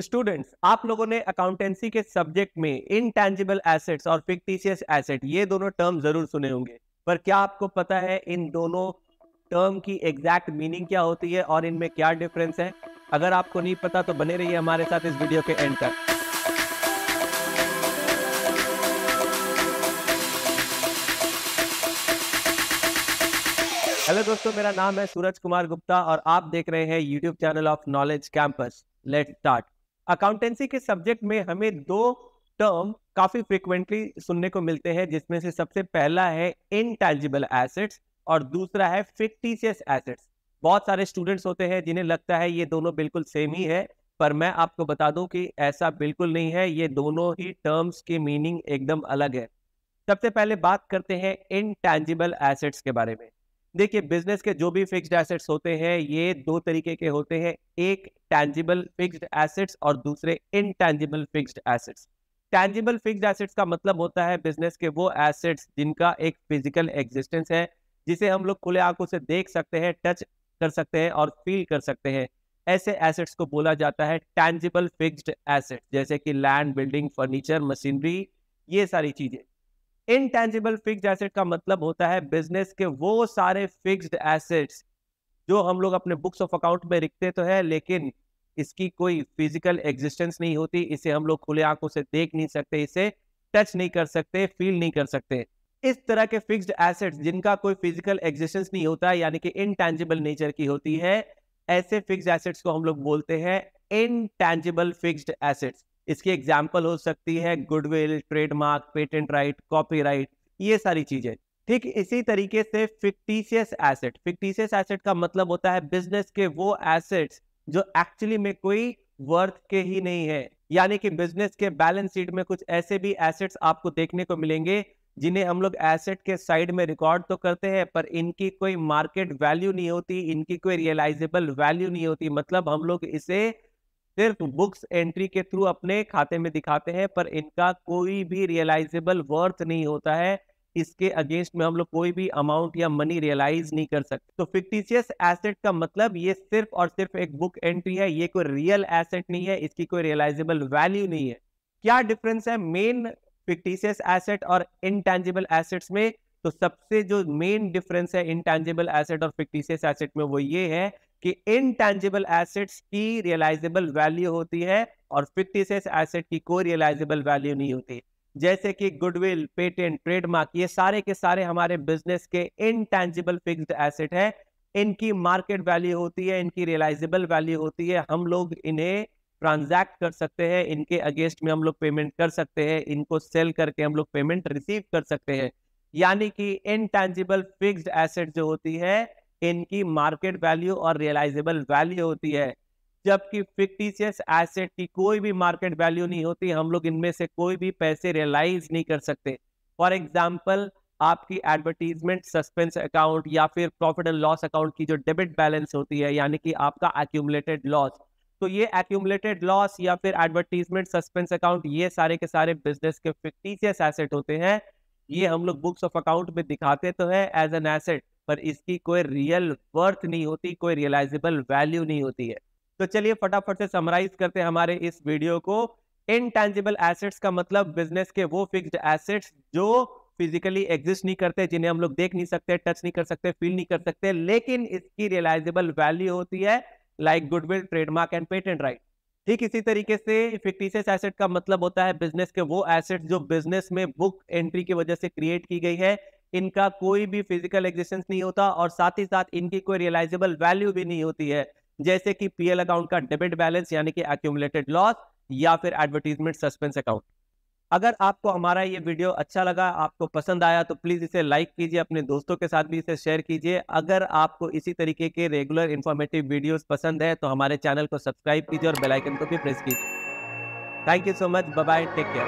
Students, आप लोगों ने अकाउंटेंसी के सब्जेक्ट में इनटैंजिबल एसेट्स और फिक्टिशियस एसेट ये दोनों टर्म जरूर सुने होंगे। पर क्या आपको पता है इन दोनों टर्म की एग्जैक्ट मीनिंग क्या होती है और इनमें क्या डिफरेंस है? अगर आपको नहीं पता तो बने रहिए हमारे साथ इस वीडियो के एंड तक। हेलो दोस्तों, मेरा नाम है सूरज कुमार गुप्ता और आप देख रहे हैं YouTube channel of knowledge campus. Let's start. Accountancy के सब्जेक्ट में हमें दो टर्म काफी फ्रिक्वेंटली सुनने को मिलते हैं, जिसमें से सबसे पहला है इनटैंजिबल एसेट्स और दूसरा है फिक्टिशियस एसेट्स। बहुत सारे स्टूडेंट्स होते हैं जिन्हें लगता है ये दोनों बिल्कुल सेम ही है, पर मैं आपको बता दूं कि ऐसा बिल्कुल नहीं है। ये दोनों ही टर्म्स की मीनिंग एकदम अलग है। सबसे पहले बात करते हैं इनटैंजिबल एसेट्स के बारे में। देखिए, बिजनेस के जो भी फिक्स्ड एसेट्स होते हैं ये दो तरीके के होते हैं, एक टैंजिबल फिक्स्ड एसेट्स और दूसरे intangible fixed assets. Tangible fixed assets का मतलब होता है बिजनेस के वो एसेट्स जिनका एक फिजिकल एग्जिस्टेंस है, जिसे हम लोग खुले आंखों से देख सकते हैं, टच कर सकते हैं और फील कर सकते हैं। ऐसे एसेट्स को बोला जाता है टैंजिबल फिक्स्ड एसेट्स, जैसे कि लैंड, बिल्डिंग, फर्नीचर, मशीनरी, ये सारी चीजें। इनटैंजिबल फिक्स्ड एसेट का मतलब होता है बिजनेस के वो सारे फिक्स्ड एसेट्स जो हम लोग अपने बुक्स ऑफ अकाउंट में लिखते तो है, लेकिन इसकी कोई फिजिकल एग्जिस्टेंस नहीं होती। इसे हम लोग खुले आंखों से देख नहीं सकते, इसे टच नहीं कर सकते, फील नहीं कर सकते। इस तरह के फिक्स्ड एसेट्स जिनका कोई फिजिकल एग्जिस्टेंस नहीं होता, यानी कि इनटैंजिबल नेचर की होती है, ऐसे फिक्स्ड एसेट्स को हम लोग बोलते हैं इनटैंजिबल फिक्स्ड एसेट्स। इसकी एग्जाम्पल हो सकती है goodwill, trademark, patent right, copyright, ये सारी चीजें। ठीक इसी तरीके से फिक्टिशियस एसेट, फिक्टिशियस एसेट का मतलब होता है बिजनेस के वो एसेट्स जो एक्चुअली में कोई वर्थ के ही नहीं है। यानी कि बिजनेस के बैलेंस शीट में कुछ ऐसे भी एसेट्स आपको देखने को मिलेंगे जिन्हें हम लोग एसेट के साइड में रिकॉर्ड तो करते हैं, पर इनकी कोई मार्केट वैल्यू नहीं होती, इनकी कोई रियलाइजेबल वैल्यू नहीं होती। मतलब हम लोग इसे सिर्फ बुक्स एंट्री के थ्रू अपने खाते में दिखाते हैं, पर इनका कोई भी रियलाइजेबल वर्थ नहीं होता है। इसके अगेंस्ट में हम लोग कोई भी अमाउंट या मनी रियलाइज नहीं कर सकते। तो फिक्टिशियस एसेट का मतलब ये सिर्फ और सिर्फ एक बुक एंट्री है, ये कोई रियल एसेट नहीं है, इसकी कोई रियलाइजेबल वैल्यू नहीं है। क्या डिफरेंस है मेन फिक्टिशियस एसेट और इनटैंजिबल एसेट्स में? तो सबसे जो मेन डिफरेंस है इनटैंजिबल एसेट और फिक्टिशियस एसेट में, वो ये है कि इनटैंजिबल एसेट्स की रियलाइजेबल वैल्यू होती है और फिक्टिशियस एसेट की कोई रियलाइजेबल वैल्यू नहीं होती। जैसे कि गुडविल, पेटेंट, ट्रेडमार्क, ये सारे के सारे हमारे बिजनेस के इनटैंजिबल फिक्स्ड एसेट है। इनकी मार्केट वैल्यू होती है, इनकी रियलाइजेबल वैल्यू होती है। हम लोग इन्हें ट्रांजैक्ट कर सकते हैं, इनके अगेंस्ट में हम लोग पेमेंट कर सकते हैं, इनको सेल करके हम लोग पेमेंट रिसीव कर सकते हैं। यानी कि इनटैंजिबल फिक्स्ड एसेट जो होती है, इनकी मार्केट वैल्यू और रियलाइजेबल वैल्यू होती है, जबकि फिक्टिशियस एसेट की कोई भी मार्केट वैल्यू नहीं होती। हम लोग इनमें से कोई भी पैसे रियलाइज नहीं कर सकते। फॉर एग्जाम्पल, आपकी एडवर्टीजमेंट सस्पेंस अकाउंट या फिर प्रॉफिट एंड लॉस अकाउंट की जो डेबिट बैलेंस होती है, यानी कि आपका एक्यूमुलेटेड लॉस, तो ये एक्यूमुलेटेड लॉस या फिर एडवर्टीजमेंट सस्पेंस अकाउंट, ये सारे के सारे बिजनेस के फिक्टिशियस एसेट होते हैं। ये हम लोग बुक्स ऑफ अकाउंट में दिखाते तो है एज एन एसेट, पर इसकी कोई रियल वर्थ नहीं होती, कोई रियलाइजेबल वैल्यू नहीं होती है। तो चलिए फटाफट से समराइज करते हैं हमारे इस वीडियो को। इनटैंजिबल एसेट्स का मतलब बिजनेस के वो फिक्स्ड एसेट्स जो फिजिकली एग्जिस्ट नहीं करते, जिन्हें हम लोग देख नहीं सकते, टच नहीं कर सकते, फील नहीं कर सकते, लेकिन इसकी रियलाइजेबल वैल्यू होती है, like goodwill, trademark and patent right. ठीक इसी तरीके से फिक्टिशियस एसेट का मतलब होता है बिजनेस के वो एसेट जो बिजनेस में बुक एंट्री की वजह से क्रिएट की गई है, इनका कोई भी फिजिकल एग्जिस्टेंस नहीं होता और साथ ही साथ इनकी कोई रियलाइजेबल वैल्यू भी नहीं होती है, जैसे कि पीएल अकाउंट का डेबिट बैलेंस यानी कि एक्यूमुलेटेड लॉस या फिर एडवर्टीजमेंट सस्पेंस अकाउंट। अगर आपको हमारा ये वीडियो अच्छा लगा, आपको पसंद आया, तो प्लीज इसे लाइक कीजिए, अपने दोस्तों के साथ भी इसे शेयर कीजिए। अगर आपको इसी तरीके के रेगुलर इंफॉर्मेटिव वीडियोस पसंद है तो हमारे चैनल को सब्सक्राइब कीजिए और बेल आइकन को भी प्रेस कीजिए। Thank you so much, bye bye, take care.